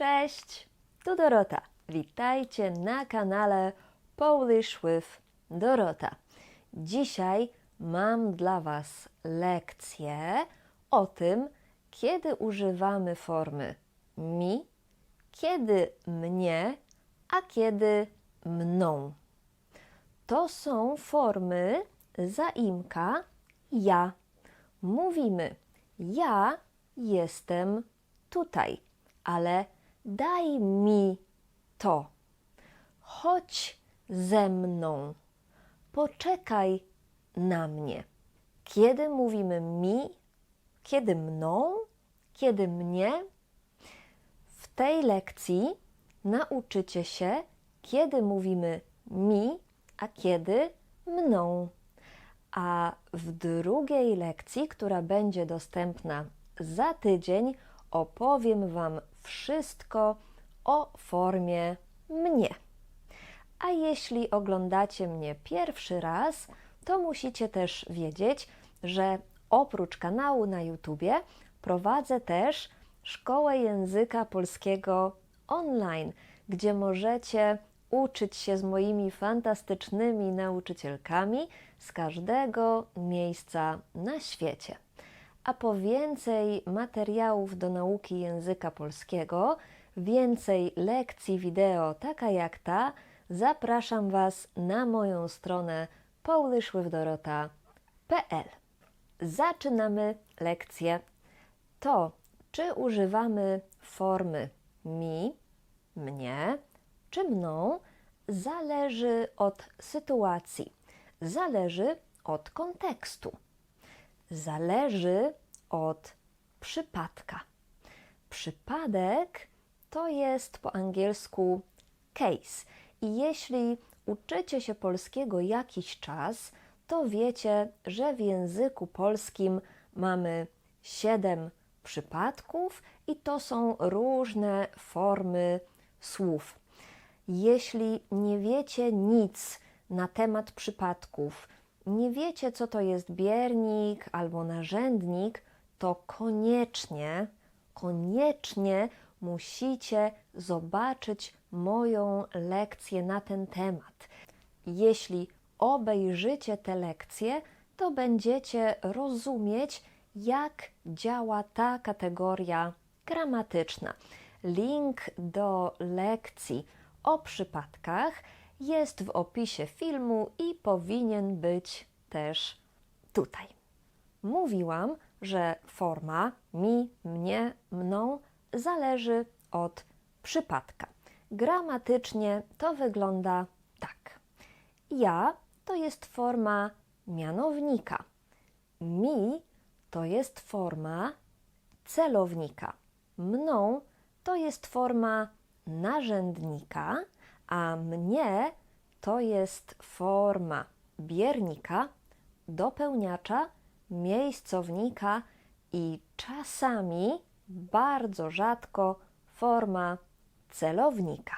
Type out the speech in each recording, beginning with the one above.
Cześć, tu Dorota. Witajcie na kanale Polish with Dorota. Dzisiaj mam dla Was lekcję o tym, kiedy używamy formy mi, kiedy mnie, a kiedy mną. To są formy zaimka ja. Mówimy: ja jestem tutaj, ale daj mi to. Chodź ze mną. Poczekaj na mnie. Kiedy mówimy mi, kiedy mną, kiedy mnie? W tej lekcji nauczycie się, kiedy mówimy mi, a kiedy mną. A w drugiej lekcji, która będzie dostępna za tydzień, opowiem Wam wszystko o formie mnie. A jeśli oglądacie mnie pierwszy raz, to musicie też wiedzieć, że oprócz kanału na YouTubie prowadzę też szkołę języka polskiego online, gdzie możecie uczyć się z moimi fantastycznymi nauczycielkami z każdego miejsca na świecie. A po więcej materiałów do nauki języka polskiego, więcej lekcji wideo, taka jak ta, zapraszam Was na moją stronę polishwithdorota.pl. Zaczynamy lekcję. To, czy używamy formy mi, mnie czy mną, zależy od sytuacji, zależy od kontekstu, zależy od przypadka. Przypadek to jest po angielsku case. I jeśli uczycie się polskiego jakiś czas, to wiecie, że w języku polskim mamy 7 przypadków i to są różne formy słów. Jeśli nie wiecie nic na temat przypadków, nie wiecie, co to jest biernik albo narzędnik, to koniecznie musicie zobaczyć moją lekcję na ten temat. Jeśli obejrzycie tę lekcję, to będziecie rozumieć, jak działa ta kategoria gramatyczna. Link do lekcji o przypadkach jest w opisie filmu i powinien być też tutaj. Mówiłam, że forma mi, mnie, mną zależy od przypadka. Gramatycznie to wygląda tak. Ja to jest forma mianownika. Mi to jest forma celownika. Mną to jest forma narzędnika, a mnie to jest forma biernika, dopełniacza, miejscownika i czasami, bardzo rzadko, forma celownika.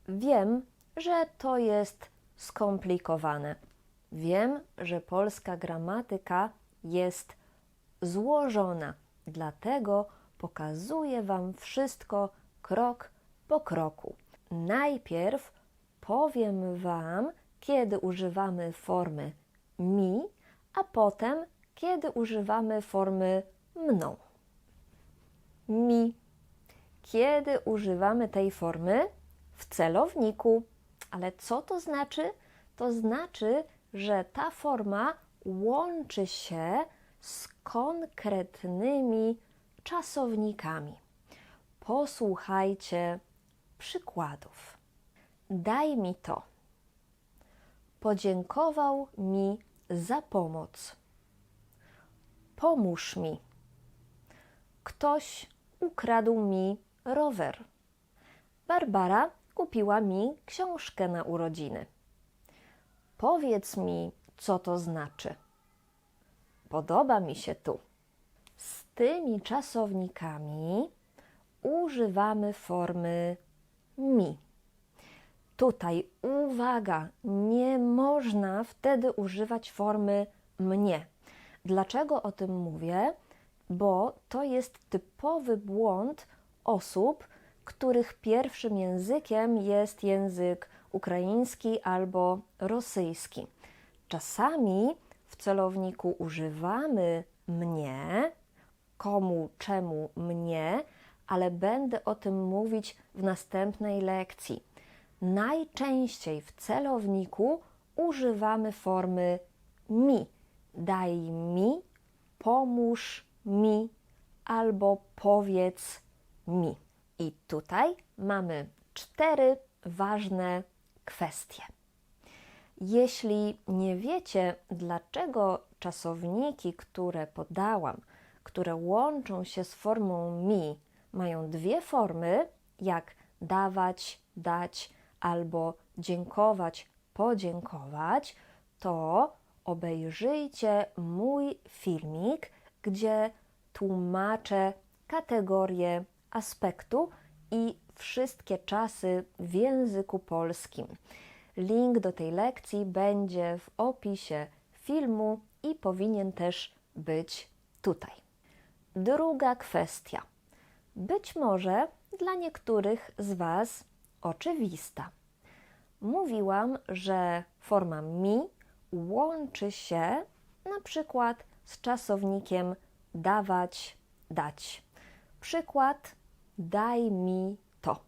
Wiem, że to jest skomplikowane. Wiem, że polska gramatyka jest złożona, dlatego pokazuję Wam wszystko krok po kroku. Najpierw powiem Wam, kiedy używamy formy mi, a potem, kiedy używamy formy mną. Mi. Kiedy używamy tej formy? W celowniku. Ale co to znaczy? To znaczy, że ta forma łączy się z konkretnymi czasownikami. Posłuchajcie przykładów. Daj mi to. Podziękował mi za pomoc. Pomóż mi. Ktoś ukradł mi rower. Barbara kupiła mi książkę na urodziny. Powiedz mi, co to znaczy. Podoba mi się tu. Z tymi czasownikami używamy formy mi. Tutaj uwaga, nie można wtedy używać formy mnie. Dlaczego o tym mówię? Bo to jest typowy błąd osób, których pierwszym językiem jest język ukraiński albo rosyjski. Czasami w celowniku używamy mnie, komu, czemu mnie, ale będę o tym mówić w następnej lekcji. Najczęściej w celowniku używamy formy mi. Daj mi, pomóż mi albo powiedz mi. I tutaj mamy 4 ważne kwestie. Jeśli nie wiecie, dlaczego czasowniki, które podałam, które łączą się z formą mi, mają 2 formy, jak dawać, dać albo dziękować, podziękować, to obejrzyjcie mój filmik, gdzie tłumaczę kategorie aspektu i wszystkie czasy w języku polskim. Link do tej lekcji będzie w opisie filmu i powinien też być tutaj. Druga kwestia. Być może dla niektórych z Was oczywista. Mówiłam, że forma mi łączy się na przykład z czasownikiem dawać, dać. Przykład daj mi to.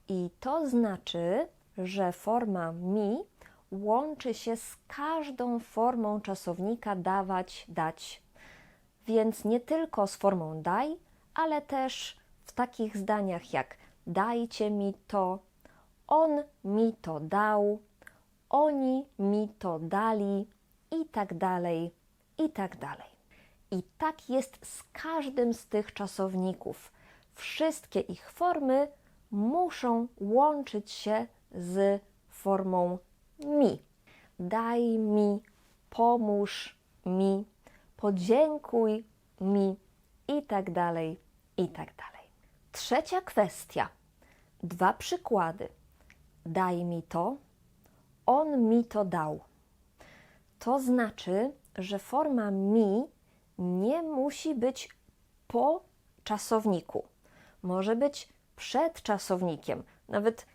I to znaczy, że forma mi łączy się z każdą formą czasownika dawać, dać. Więc nie tylko z formą daj, ale też w takich zdaniach jak dajcie mi to, on mi to dał, oni mi to dali i tak dalej, i tak dalej. I tak jest z każdym z tych czasowników. Wszystkie ich formy muszą łączyć się z formą mi. Daj mi, pomóż mi, podziękuj mi i tak dalej, i tak dalej. Trzecia kwestia. 2 przykłady. Daj mi to, on mi to dał. To znaczy, że forma mi nie musi być po czasowniku. Może być przed czasownikiem, nawet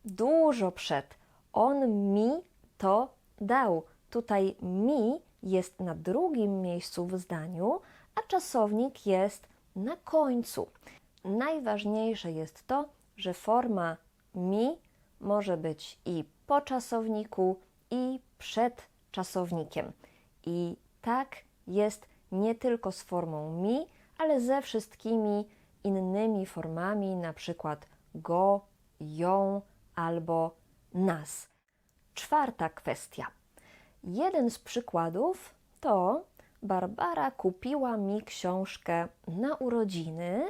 dużo przed. On mi to dał. Tutaj mi jest na drugim miejscu w zdaniu, a czasownik jest na końcu. Najważniejsze jest to, że forma mi może być i po czasowniku, i przed czasownikiem. I tak jest nie tylko z formą mi, ale ze wszystkimi innymi formami, na przykład go, ją albo nas. Czwarta kwestia. Jeden z przykładów to Barbara kupiła mi książkę na urodziny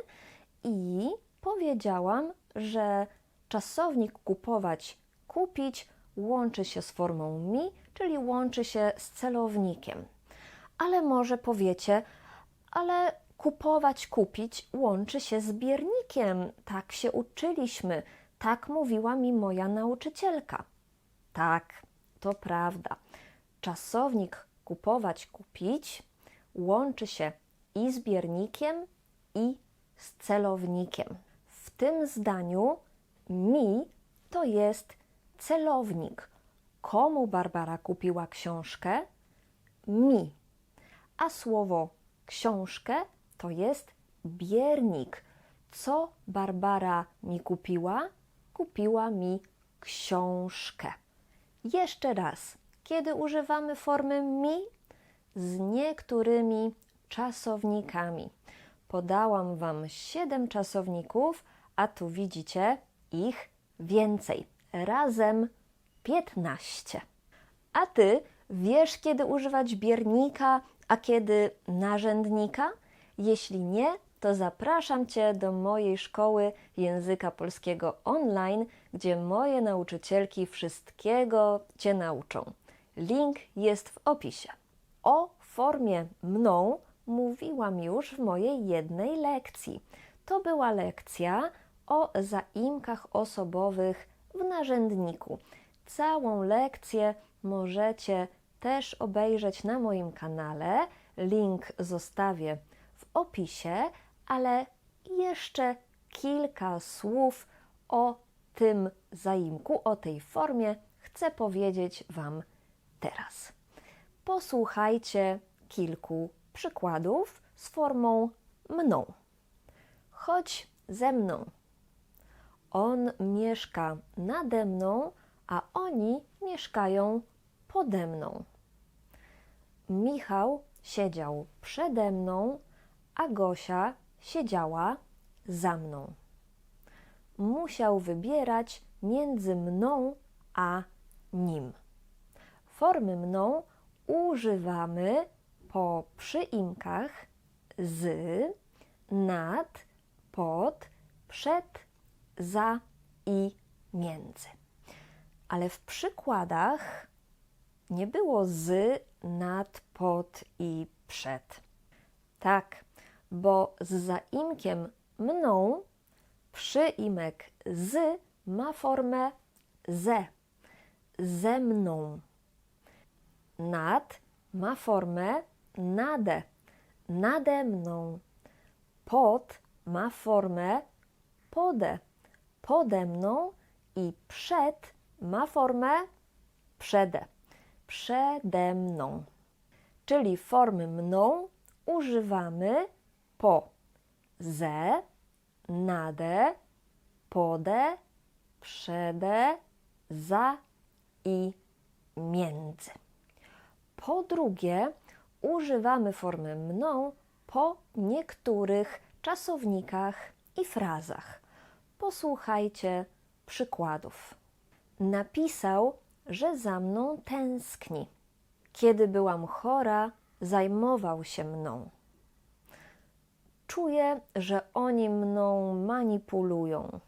i powiedziałam, że czasownik kupować, kupić łączy się z formą mi, czyli łączy się z celownikiem. Ale może powiecie, ale kupować, kupić łączy się z biernikiem. Tak się uczyliśmy, tak mówiła mi moja nauczycielka. Tak, to prawda. Czasownik kupować, kupić łączy się i z biernikiem, i z celownikiem. W tym zdaniu mi to jest celownik. Komu Barbara kupiła książkę? Mi. A słowo książkę to jest biernik. Co Barbara mi kupiła? Kupiła mi książkę. Jeszcze raz, kiedy używamy formy mi? Z niektórymi czasownikami. Podałam Wam 7 czasowników, a tu widzicie ich więcej. Razem 15. A Ty wiesz, kiedy używać biernika, a kiedy narzędnika? Jeśli nie, to zapraszam Cię do mojej szkoły języka polskiego online, gdzie moje nauczycielki wszystkiego Cię nauczą. Link jest w opisie. O formie mną mówiłam już w mojej jednej lekcji. To była lekcja o zaimkach osobowych w narzędniku. Całą lekcję możecie też obejrzeć na moim kanale. Link zostawię w opisie, ale jeszcze kilka słów o tym zaimku, o tej formie chcę powiedzieć Wam teraz. Posłuchajcie kilku przykładów z formą mną. Chodź ze mną. On mieszka nade mną, a oni mieszkają pode mną. Michał siedział przede mną, a Gosia siedziała za mną. Musiał wybierać między mną a nim. Formy mną używamy po przyimkach z, nad, pod, przed, za i między. Ale w przykładach nie było z, nad, pod i przed. Tak, bo z zaimkiem mną przyimek z ma formę ze, ze mną. Nad ma formę nade, nade mną. Pod ma formę pode, pode mną i przed ma formę przede, przede mną. Czyli formy mną używamy po ze, nade, pode, przede, za i między. Po drugie, używamy formy mną po niektórych czasownikach i frazach. Posłuchajcie przykładów. Napisał, że za mną tęskni. Kiedy byłam chora, zajmował się mną. Czuję, że oni mną manipulują.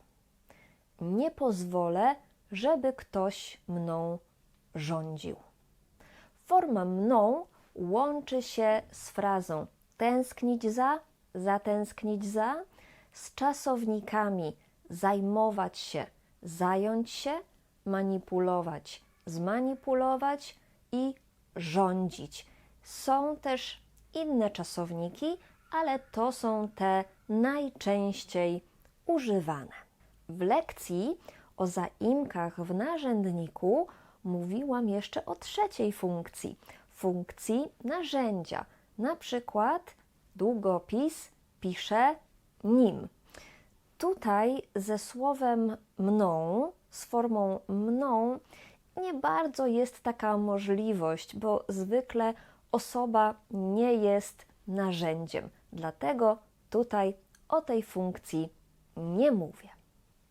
Nie pozwolę, żeby ktoś mną rządził. Forma mną łączy się z frazą tęsknić za, zatęsknić za, z czasownikami zajmować się, zająć się, manipulować, zmanipulować i rządzić. Są też inne czasowniki, ale to są te najczęściej używane. W lekcji o zaimkach w narzędniku mówiłam jeszcze o trzeciej funkcji narzędzia. Na przykład długopis piszę nim. Tutaj ze słowem mną, z formą mną, nie bardzo jest taka możliwość, bo zwykle osoba nie jest narzędziem. Dlatego tutaj o tej funkcji nie mówię.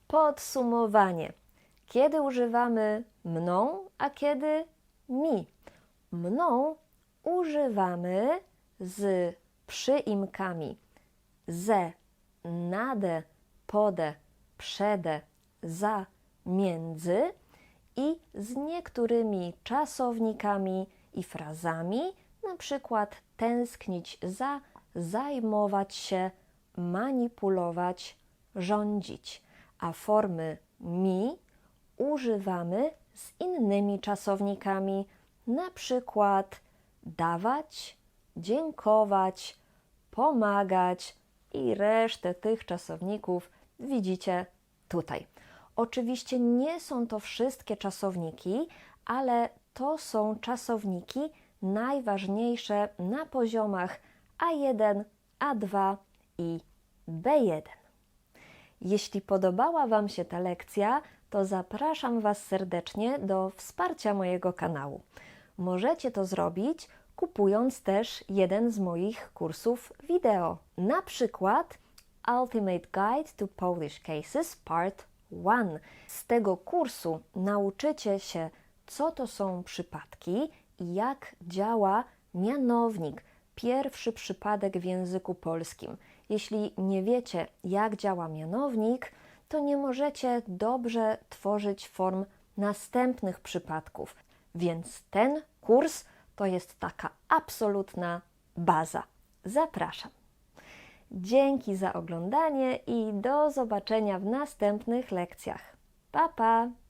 Podsumowanie. Kiedy używamy mną, a kiedy mi? Mną używamy z przyimkami ze, nade, pode, przede, za, między i z niektórymi czasownikami i frazami, na przykład tęsknić za, zajmować się, manipulować, rządzić. A formy mi używamy z innymi czasownikami, na przykład dawać, dziękować, pomagać i resztę tych czasowników widzicie tutaj. Oczywiście nie są to wszystkie czasowniki, ale to są czasowniki najważniejsze na poziomach A1, A2 i B1. Jeśli podobała Wam się ta lekcja, to zapraszam Was serdecznie do wsparcia mojego kanału. Możecie to zrobić, kupując też jeden z moich kursów wideo, na przykład Ultimate Guide to Polish Cases Part 1. Z tego kursu nauczycie się, co to są przypadki i jak działa mianownik, pierwszy przypadek w języku polskim. Jeśli nie wiecie, jak działa mianownik, to nie możecie dobrze tworzyć form następnych przypadków, więc ten kurs to jest taka absolutna baza. Zapraszam. Dzięki za oglądanie i do zobaczenia w następnych lekcjach. Pa, pa!